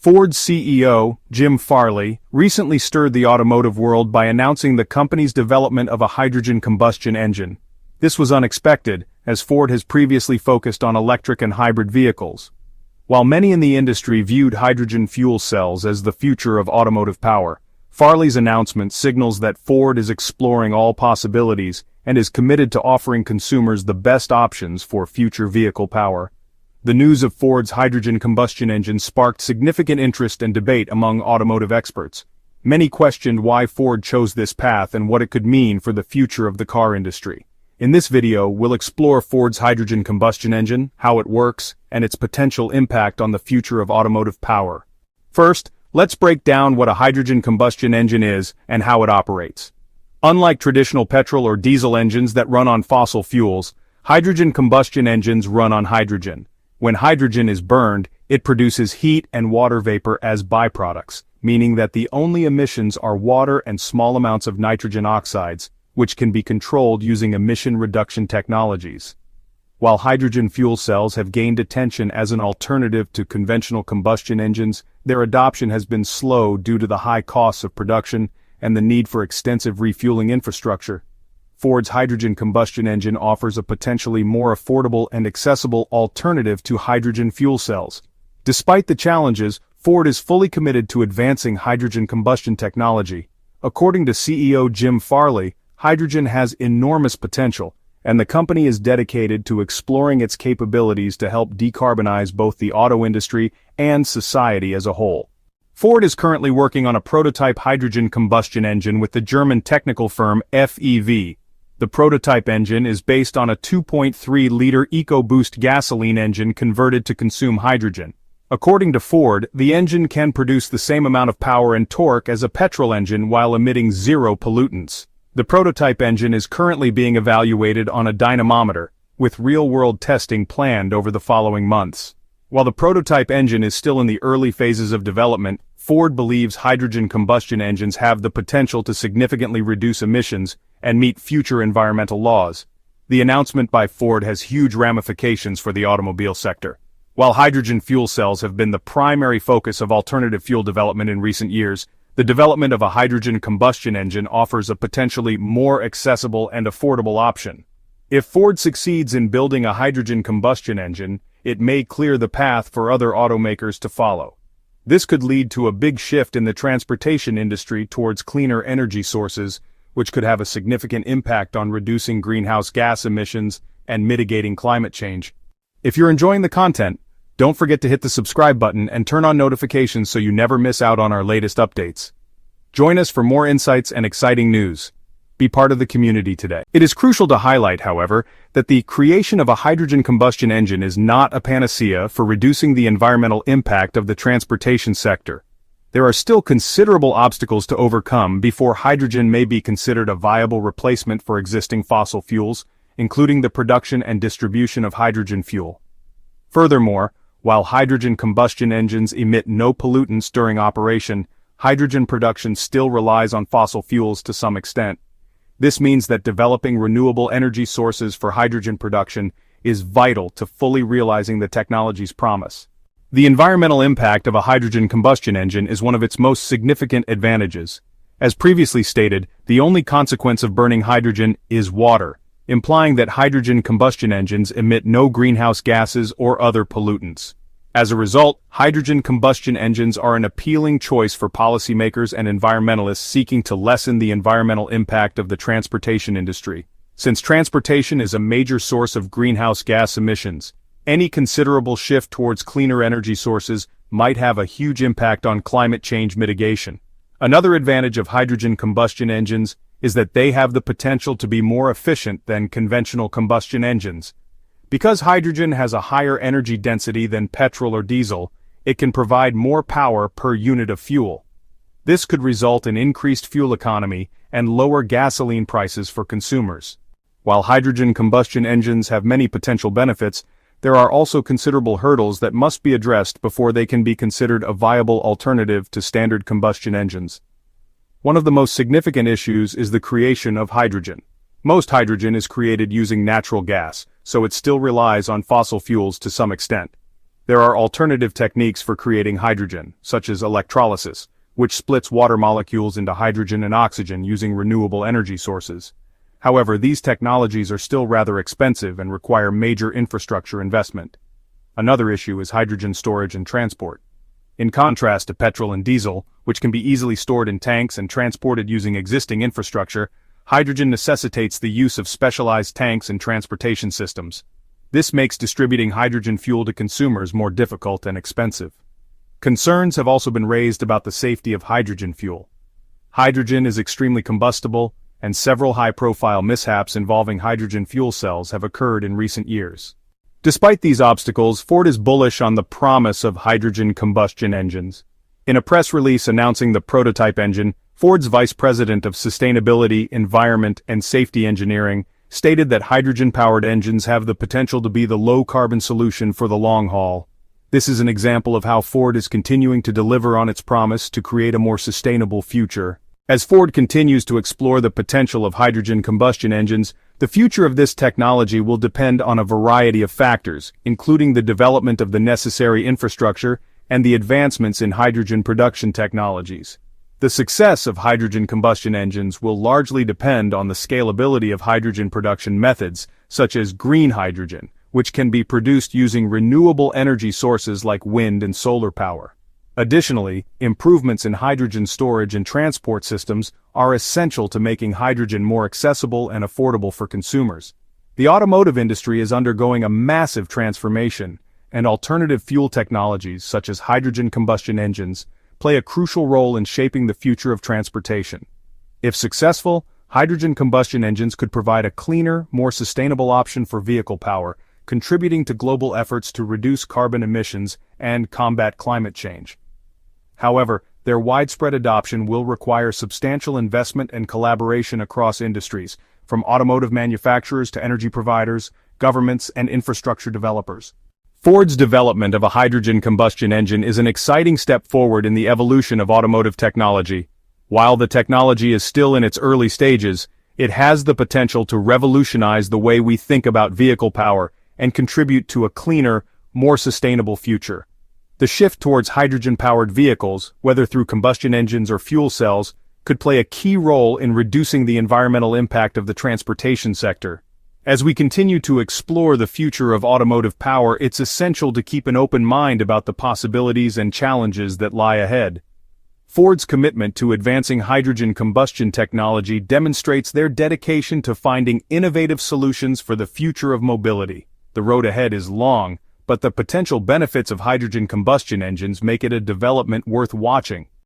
Ford's CEO, Jim Farley, recently stirred the automotive world by announcing the company's development of a hydrogen combustion engine. This was unexpected, as Ford has previously focused on electric and hybrid vehicles. While many in the industry viewed hydrogen fuel cells as the future of automotive power, Farley's announcement signals that Ford is exploring all possibilities and is committed to offering consumers the best options for future vehicle power. The news of Ford's hydrogen combustion engine sparked significant interest and debate among automotive experts. Many questioned why Ford chose this path and what it could mean for the future of the car industry. In this video, we'll explore Ford's hydrogen combustion engine, how it works, and its potential impact on the future of automotive power. First, let's break down what a hydrogen combustion engine is and how it operates. Unlike traditional petrol or diesel engines that run on fossil fuels, hydrogen combustion engines run on hydrogen. When hydrogen is burned, it produces heat and water vapor as byproducts, meaning that the only emissions are water and small amounts of nitrogen oxides, which can be controlled using emission reduction technologies. While hydrogen fuel cells have gained attention as an alternative to conventional combustion engines, their adoption has been slow due to the high costs of production and the need for extensive refueling infrastructure. Ford's hydrogen combustion engine offers a potentially more affordable and accessible alternative to hydrogen fuel cells. Despite the challenges, Ford is fully committed to advancing hydrogen combustion technology. According to CEO Jim Farley, hydrogen has enormous potential, and the company is dedicated to exploring its capabilities to help decarbonize both the auto industry and society as a whole. Ford is currently working on a prototype hydrogen combustion engine with the German technical firm FEV. The prototype engine is based on a 2.3-liter EcoBoost gasoline engine converted to consume hydrogen. According to Ford, the engine can produce the same amount of power and torque as a petrol engine while emitting zero pollutants. The prototype engine is currently being evaluated on a dynamometer, with real-world testing planned over the following months. While the prototype engine is still in the early phases of development, Ford believes hydrogen combustion engines have the potential to significantly reduce emissions and meet future environmental laws. The announcement by Ford has huge ramifications for the automobile sector. While hydrogen fuel cells have been the primary focus of alternative fuel development in recent years, the development of a hydrogen combustion engine offers a potentially more accessible and affordable option. If Ford succeeds in building a hydrogen combustion engine, it may clear the path for other automakers to follow. This could lead to a big shift in the transportation industry towards cleaner energy sources, which could have a significant impact on reducing greenhouse gas emissions and mitigating climate change. If you're enjoying the content, don't forget to hit the subscribe button and turn on notifications so you never miss out on our latest updates. Join us for more insights and exciting news. Be part of the community today. It is crucial to highlight, however, that the creation of a hydrogen combustion engine is not a panacea for reducing the environmental impact of the transportation sector. There are still considerable obstacles to overcome before hydrogen may be considered a viable replacement for existing fossil fuels, including the production and distribution of hydrogen fuel. Furthermore, while hydrogen combustion engines emit no pollutants during operation, hydrogen production still relies on fossil fuels to some extent. This means that developing renewable energy sources for hydrogen production is vital to fully realizing the technology's promise. The environmental impact of a hydrogen combustion engine is one of its most significant advantages. As previously stated, the only consequence of burning hydrogen is water, implying that hydrogen combustion engines emit no greenhouse gases or other pollutants. As a result, hydrogen combustion engines are an appealing choice for policymakers and environmentalists seeking to lessen the environmental impact of the transportation industry. Since transportation is a major source of greenhouse gas emissions, any considerable shift towards cleaner energy sources might have a huge impact on climate change mitigation. Another advantage of hydrogen combustion engines is that they have the potential to be more efficient than conventional combustion engines. Because hydrogen has a higher energy density than petrol or diesel, it can provide more power per unit of fuel. This could result in increased fuel economy and lower gasoline prices for consumers. While hydrogen combustion engines have many potential benefits, there are also considerable hurdles that must be addressed before they can be considered a viable alternative to standard combustion engines. One of the most significant issues is the creation of hydrogen. Most hydrogen is created using natural gas, so it still relies on fossil fuels to some extent. There are alternative techniques for creating hydrogen, such as electrolysis, which splits water molecules into hydrogen and oxygen using renewable energy sources. However, these technologies are still rather expensive and require major infrastructure investment. Another issue is hydrogen storage and transport. In contrast to petrol and diesel, which can be easily stored in tanks and transported using existing infrastructure, hydrogen necessitates the use of specialized tanks and transportation systems. This makes distributing hydrogen fuel to consumers more difficult and expensive. Concerns have also been raised about the safety of hydrogen fuel. Hydrogen is extremely combustible, and several high-profile mishaps involving hydrogen fuel cells have occurred in recent years. Despite these obstacles, Ford is bullish on the promise of hydrogen combustion engines. In a press release announcing the prototype engine, Ford's Vice President of Sustainability, Environment, and Safety Engineering stated that hydrogen-powered engines have the potential to be the low-carbon solution for the long haul. This is an example of how Ford is continuing to deliver on its promise to create a more sustainable future. As Ford continues to explore the potential of hydrogen combustion engines, the future of this technology will depend on a variety of factors, including the development of the necessary infrastructure and the advancements in hydrogen production technologies. The success of hydrogen combustion engines will largely depend on the scalability of hydrogen production methods, such as green hydrogen, which can be produced using renewable energy sources like wind and solar power. Additionally, improvements in hydrogen storage and transport systems are essential to making hydrogen more accessible and affordable for consumers. The automotive industry is undergoing a massive transformation, and alternative fuel technologies such as hydrogen combustion engines play a crucial role in shaping the future of transportation. If successful, hydrogen combustion engines could provide a cleaner, more sustainable option for vehicle power, contributing to global efforts to reduce carbon emissions and combat climate change. However, their widespread adoption will require substantial investment and collaboration across industries, from automotive manufacturers to energy providers, governments, and infrastructure developers. Ford's development of a hydrogen combustion engine is an exciting step forward in the evolution of automotive technology. While the technology is still in its early stages, it has the potential to revolutionize the way we think about vehicle power and contribute to a cleaner, more sustainable future. The shift towards hydrogen-powered vehicles, whether through combustion engines or fuel cells, could play a key role in reducing the environmental impact of the transportation sector. As we continue to explore the future of automotive power, it's essential to keep an open mind about the possibilities and challenges that lie ahead. Ford's commitment to advancing hydrogen combustion technology demonstrates their dedication to finding innovative solutions for the future of mobility. The road ahead is long, but the potential benefits of hydrogen combustion engines make it a development worth watching.